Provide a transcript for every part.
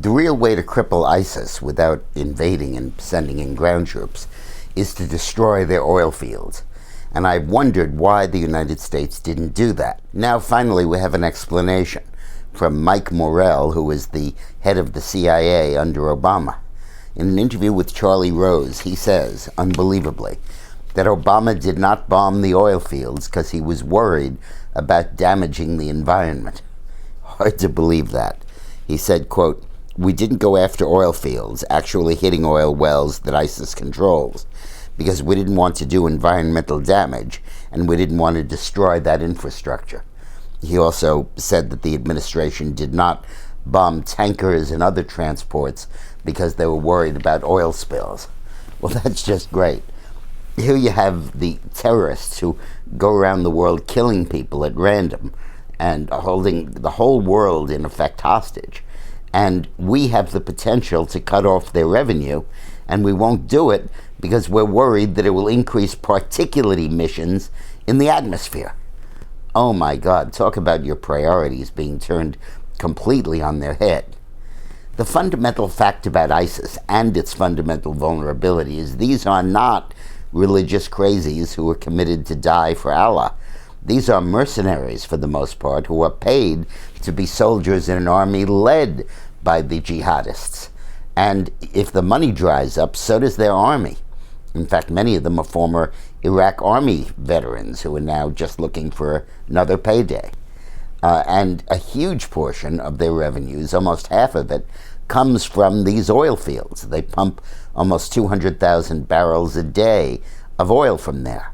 The real way to cripple ISIS without invading and sending in ground troops is to destroy their oil fields. And I've wondered why the United States didn't do that. Now, finally, we have an explanation from Mike Morell, who was the head of the CIA under Obama. In an interview with Charlie Rose, he says, unbelievably, that Obama did not bomb the oil fields because he was worried about damaging the environment. Hard to believe that. He said, quote, "We didn't go after oil fields, actually hitting oil wells that ISIS controls, because we didn't want to do environmental damage, and we didn't want to destroy that infrastructure." He also said that the administration did not bomb tankers and other transports because they were worried about oil spills. Well, that's just great. Here you have the terrorists who go around the world killing people at random and holding the whole world, in effect, hostage. And we have the potential to cut off their revenue, and we won't do it because we're worried that it will increase particulate emissions in the atmosphere. Oh my God, talk about your priorities being turned completely on their head. The fundamental fact about ISIS and its fundamental vulnerability is these are not religious crazies who are committed to die for Allah. These are mercenaries, for the most part, who are paid to be soldiers in an army led by the jihadists. And if the money dries up, so does their army. In fact, many of them are former Iraq Army veterans who are now just looking for another payday. And a huge portion of their revenues, almost half of it, comes from these oil fields. They pump almost 200,000 barrels a day of oil from there.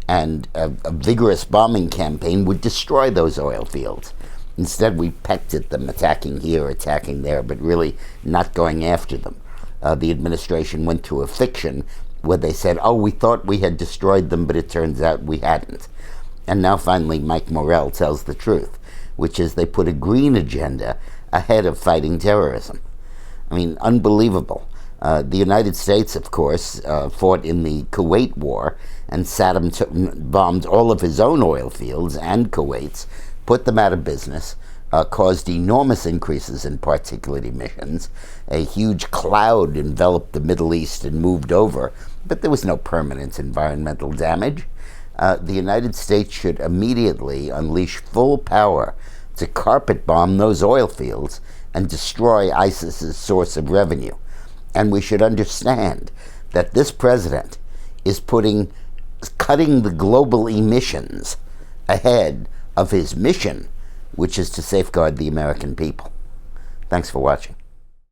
And a vigorous bombing campaign would destroy those oil fields. Instead, we pecked at them, attacking here, attacking there, but really not going after them. The administration went through a fiction where they said, oh, we thought we had destroyed them, but it turns out we hadn't. And now finally Mike Morell tells the truth, which is they put a green agenda ahead of fighting terrorism. I mean, unbelievable. The United States, of course, fought in the Kuwait War, and Saddam bombed all of his own oil fields and Kuwait's, put them out of business, caused enormous increases in particulate emissions. A huge cloud enveloped the Middle East and moved over, but there was no permanent environmental damage. The United States should immediately unleash full power to carpet bomb those oil fields and destroy ISIS's source of revenue. And we should understand that this president is cutting the global emissions ahead of his mission, which is to safeguard the American people. Thanks for watching.